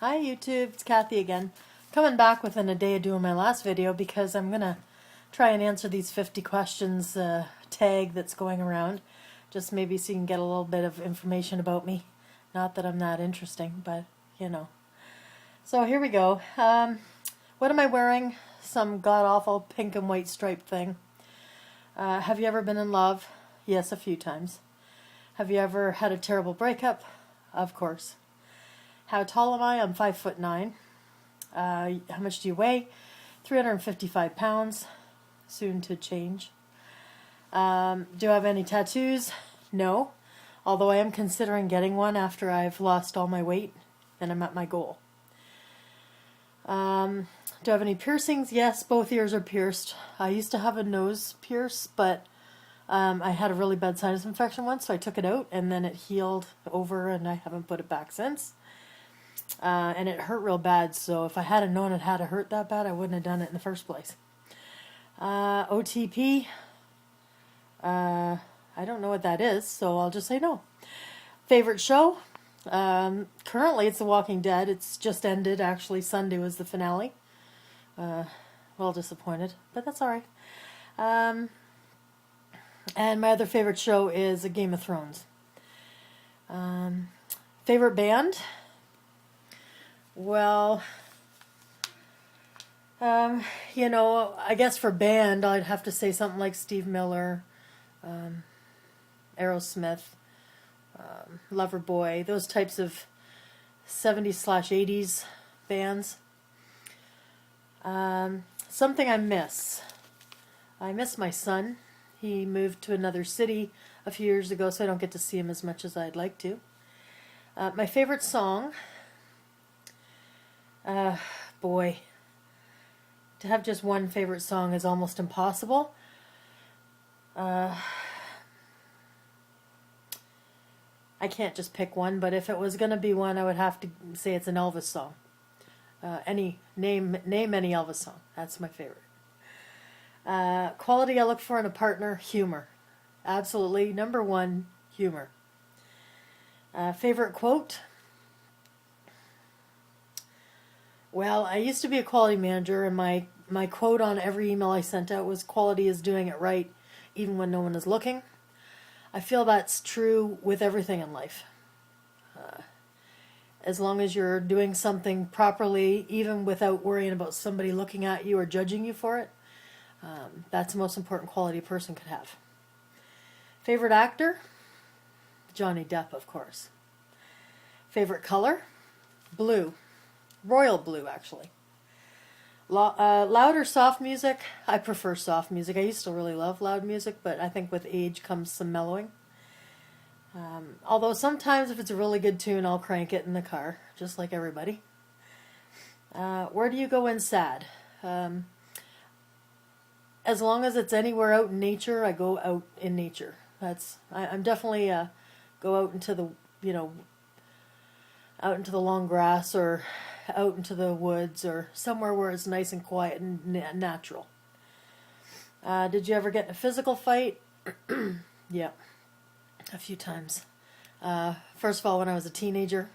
Hi YouTube, it's Kathy again. Coming back within a day of doing my last video because I'm going to try and answer these 50 questions tag that's going around. Just maybe so you can get a little bit of information about me. Not that I'm that interesting, but you know. So here we go. What am I wearing? Some god-awful pink and white striped thing. Have you ever been in love? Yes, a few times. Have you ever had a terrible breakup? Of course. How tall am I? I'm 5'9". How much do you weigh? 355 pounds. Soon to change. Do I have any tattoos? No. Although I am considering getting one after I've lost all my weight and I'm at my goal. Do I have any piercings? Yes, both ears are pierced. I used to have a nose pierce, but I had a really bad sinus infection once, so I took it out and then it healed over and I haven't put it back since. And it hurt real bad, so if I hadn't known it had to hurt that bad, I wouldn't have done it in the first place. OTP, I don't know what that is, so I'll just say no. Favorite show? Currently it's The Walking Dead. It's just ended, actually. Sunday was the finale. Well disappointed, but that's alright. And my other favorite show is Game of Thrones. Favorite band? Well, I guess for band, I'd have to say something like Steve Miller, Aerosmith, Loverboy, those types of 70s/80s bands. Something I miss. I miss my son. He moved to another city a few years ago, so I don't get to see him as much as I'd like to. My favorite song... boy, to have just one favorite song is almost impossible. I can't just pick one, but if it was going to be one, I would have to say it's an Elvis song. Name any Elvis song. That's my favorite. Quality I look for in a partner: humor. Absolutely, number one, humor. Favorite quote? Well, I used to be a quality manager, and my quote on every email I sent out was, "Quality is doing it right, even when no one is looking." I feel that's true with everything in life. As long as you're doing something properly, even without worrying about somebody looking at you or judging you for it, that's the most important quality a person could have. Favorite actor? Johnny Depp, of course. Favorite color? Blue. Royal blue, actually. Loud or soft music? I prefer soft music. I used to really love loud music, but I think with age comes some mellowing. Although sometimes if it's a really good tune, I'll crank it in the car, just like everybody. Where do you go when sad? As long as it's anywhere out in nature, I go out in nature. I'm definitely go out into the out into the long grass or out into the woods or somewhere where it's nice and quiet and natural. Did you ever get in a physical fight? Yeah, a few times. First of all, when I was a teenager,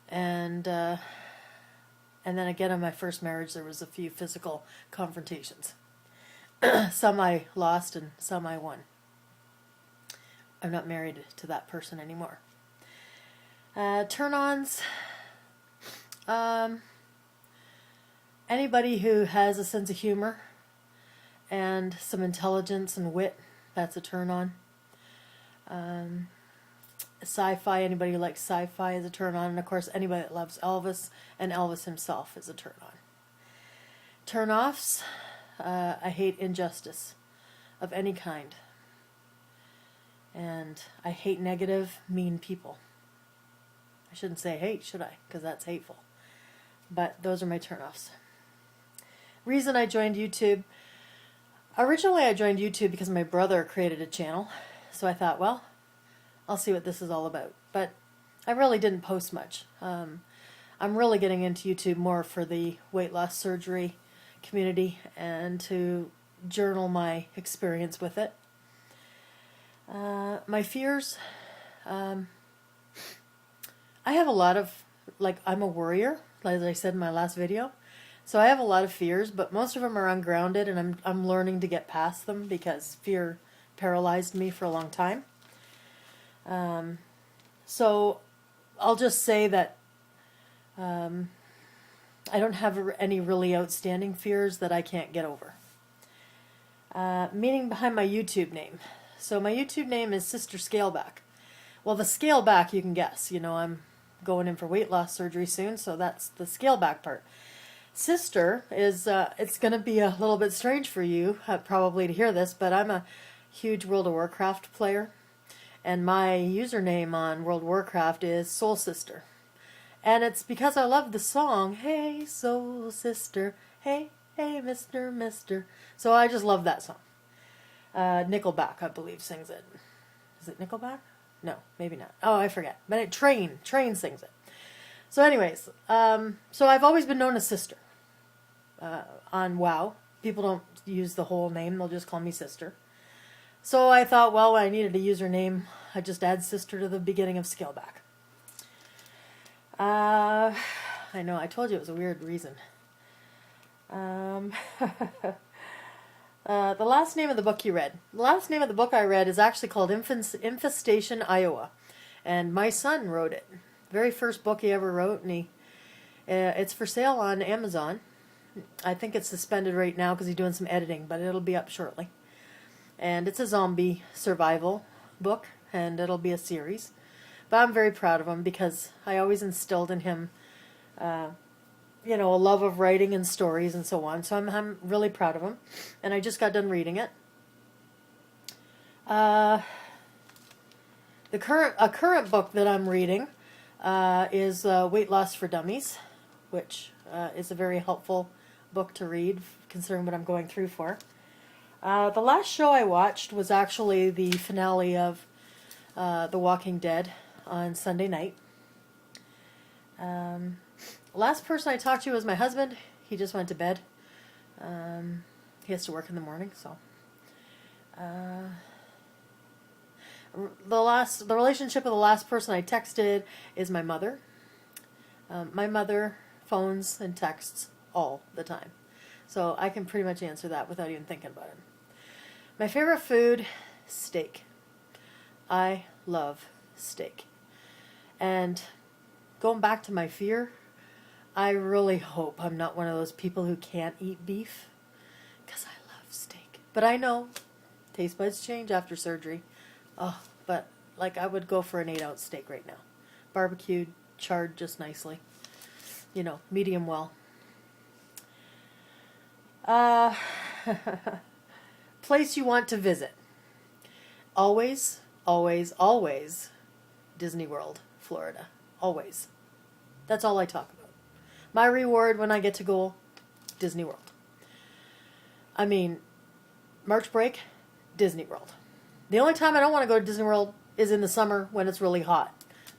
and then again in my first marriage, there was a few physical confrontations. Some I lost and some I won. I'm not married to that person anymore. Turn-ons. Anybody who has a sense of humor and some intelligence and wit, that's a turn-on. Sci-fi, anybody who likes sci-fi is a turn-on. And of course, anybody that loves Elvis and Elvis himself is a turn-on. Turn-offs. I hate injustice of any kind. And I hate negative, mean people. I shouldn't say hate, should I? Because that's hateful. But those are my turnoffs. Reason I joined YouTube. Originally I joined YouTube because my brother created a channel. So I thought, well, I'll see what this is all about. But I really didn't post much. I'm really getting into YouTube more for the weight loss surgery community and to journal my experience with it. My fears. I have a lot of like I'm a worrier, as I said in my last video. So I have a lot of fears, but most of them are ungrounded, and I'm learning to get past them because fear paralyzed me for a long time. So I'll just say that I don't have any really outstanding fears that I can't get over. Meaning behind my YouTube name. So my YouTube name is Sister Scaleback. Well, the scale back, you can guess. You know, I'm going in for weight loss surgery soon, so that's the scale back part. Sister is, it's going to be a little bit strange for you probably to hear this, but I'm a huge World of Warcraft player, and my username on World of Warcraft is Soul Sister. And it's because I love the song, Hey Soul Sister, hey, hey, Mister. So I just love that song. Nickelback, I believe, sings it. Is it Nickelback? No, maybe not. Oh, I forget. But Train sings it. So anyways, so I've always been known as Sister on WoW. People don't use the whole name, they'll just call me Sister. So I thought, well, I needed a username. I just add Sister to the beginning of Scaleback. I know, I told you it was a weird reason. The last name of the book you read. The last name of the book I read is actually called Infestation, Iowa. And my son wrote it. Very first book he ever wrote, and it's for sale on Amazon. I think it's suspended right now because he's doing some editing, but it'll be up shortly. And it's a zombie survival book, and it'll be a series. But I'm very proud of him because I always instilled in him, you know, a love of writing and stories and so on. So I'm really proud of him, and I just got done reading it. A current book that I'm reading is Weight Loss for Dummies, which is a very helpful book to read considering what I'm going through for. The last show I watched was actually the finale of The Walking Dead on Sunday night. Last person I talked to was my husband. He just went to bed. He has to work in the morning, so. The relationship of the last person I texted is my mother. My mother phones and texts all the time, so I can pretty much answer that without even thinking about it. My favorite food, steak. I love steak. And going back to my fear, I really hope I'm not one of those people who can't eat beef, because I love steak. But I know taste buds change after surgery. Oh, but like I would go for an 8-ounce steak right now. Barbecued, charred just nicely. You know, medium well. Place you want to visit. Always, always, always Disney World, Florida. Always. That's all I talk about. My reward when I get to go, Disney World. I mean, March break, Disney World. The only time I don't want to go to Disney World is in the summer when it's really hot.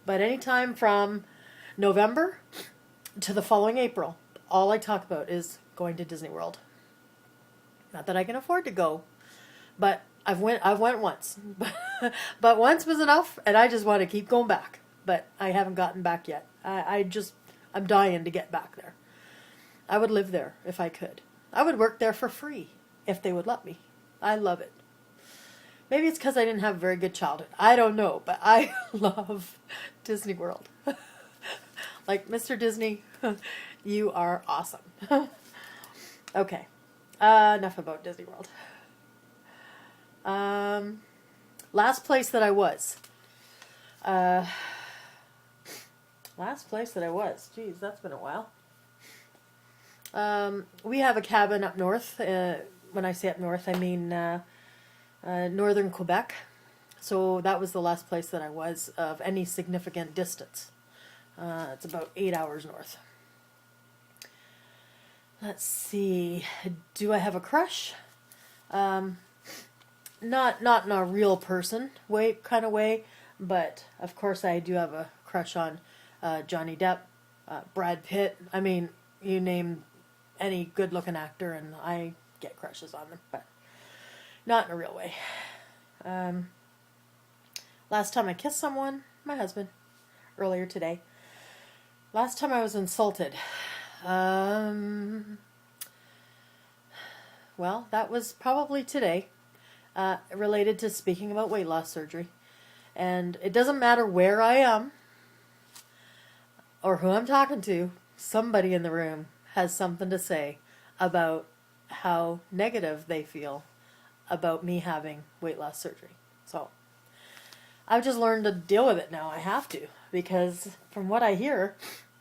But anytime from November to the following April, all I talk about is going to Disney World. Not that I can afford to go, but I went once. But once was enough, and I just want to keep going back. But I haven't gotten back yet. I'm dying to get back there. I would live there if I could. I would work there for free if they would let me. I love it. Maybe it's because I didn't have a very good childhood. I don't know, but I love Disney World. Like, Mr. Disney, you are awesome. Okay, enough about Disney World. Last place that I was. Geez, that's been a while. We have a cabin up north. When I say up north, I mean northern Quebec. So that was the last place that I was of any significant distance. It's about 8 hours north. Let's see. Do I have a crush? Not in a real person kind of way, but of course I do have a crush on Johnny Depp, Brad Pitt. I mean, you name any good-looking actor, and I get crushes on them, but not in a real way. Last time I kissed someone, my husband, earlier today. Last time I was insulted. Well, that was probably today, related to speaking about weight loss surgery. And it doesn't matter where I am or who I'm talking to, somebody in the room has something to say about how negative they feel about me having weight loss surgery. So I've just learned to deal with it now. I have to, because from what I hear,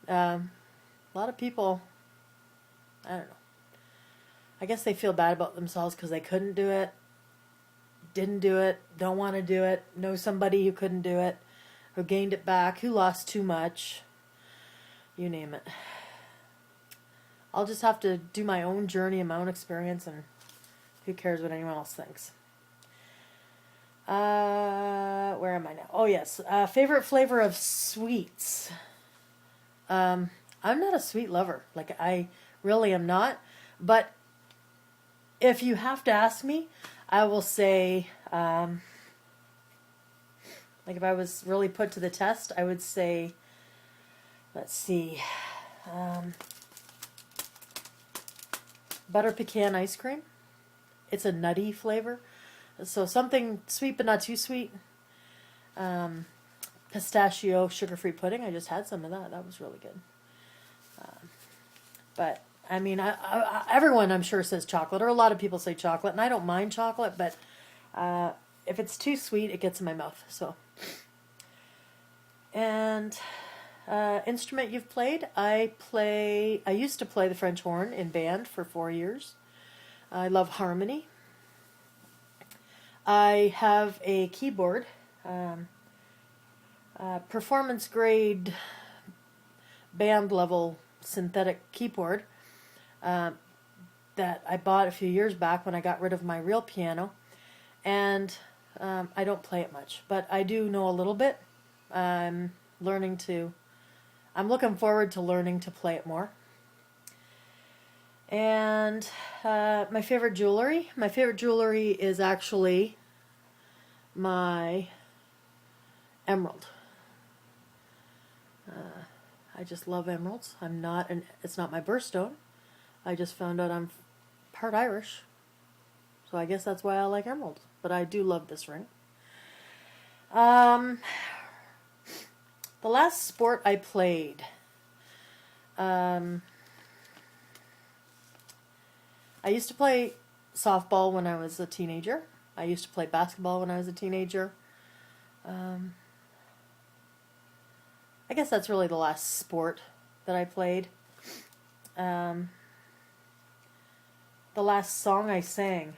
a lot of people, I don't know, I guess they feel bad about themselves because they couldn't do it, didn't do it, don't want to do it, know somebody who couldn't do it, who gained it back, who lost too much, you name it. I'll just have to do my own journey and my own experience, and who cares what anyone else thinks. Where am I now? Oh, yes. Favorite flavor of sweets. I'm not a sweet lover. Like, I really am not. But if you have to ask me, I will say, like, if I was really put to the test, I would say, let's see, butter pecan ice cream. It's a nutty flavor. So something sweet but not too sweet. Pistachio sugar-free pudding. I just had some of that. That was really good. But, I mean, everyone, I'm sure, says chocolate, or a lot of people say chocolate, and I don't mind chocolate, but if it's too sweet, it gets in my mouth. So, and instrument you've played? I used to play the French horn in band for 4 years. I love harmony. I have a keyboard, performance grade, band level synthetic keyboard that I bought a few years back when I got rid of my real piano, and I don't play it much, but I do know a little bit. I'm looking forward to learning to play it more. And my favorite jewelry is actually my emerald. I just love emeralds. It's not my birthstone. I just found out I'm part Irish, so I guess that's why I like emeralds. But I do love this ring. The last sport I played, I used to play softball when I was a teenager. I used to play basketball when I was a teenager. I guess that's really the last sport that I played. The last song I sang.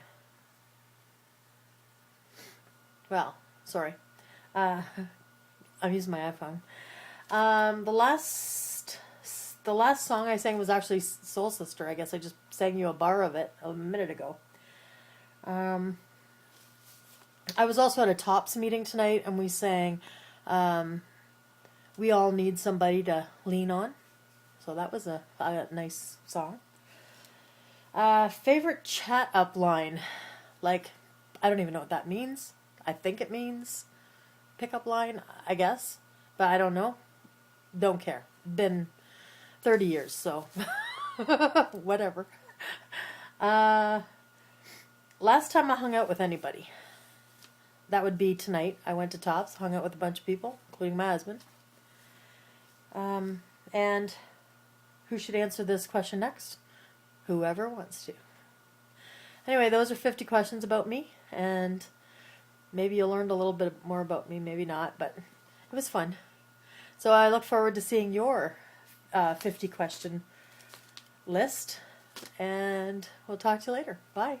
Well, sorry. I'm using my iPhone. The last song I sang was actually Soul Sister. I guess I just sang you a bar of it a minute ago. I was also at a TOPS meeting tonight, and we sang We All Need Somebody to Lean On. So that was a nice song. Favorite chat up line. Like, I don't even know what that means. I think it means pickup line, I guess. But I don't know. Don't care. Been 30 years, so whatever. Last time I hung out with anybody, that would be tonight. I went to Tops, hung out with a bunch of people, including my husband. And who should answer this question next? Whoever wants to. Anyway, those are 50 questions about me, and maybe you learned a little bit more about me, maybe not, but it was fun. So I look forward to seeing your 50 question list, and we'll talk to you later. Bye.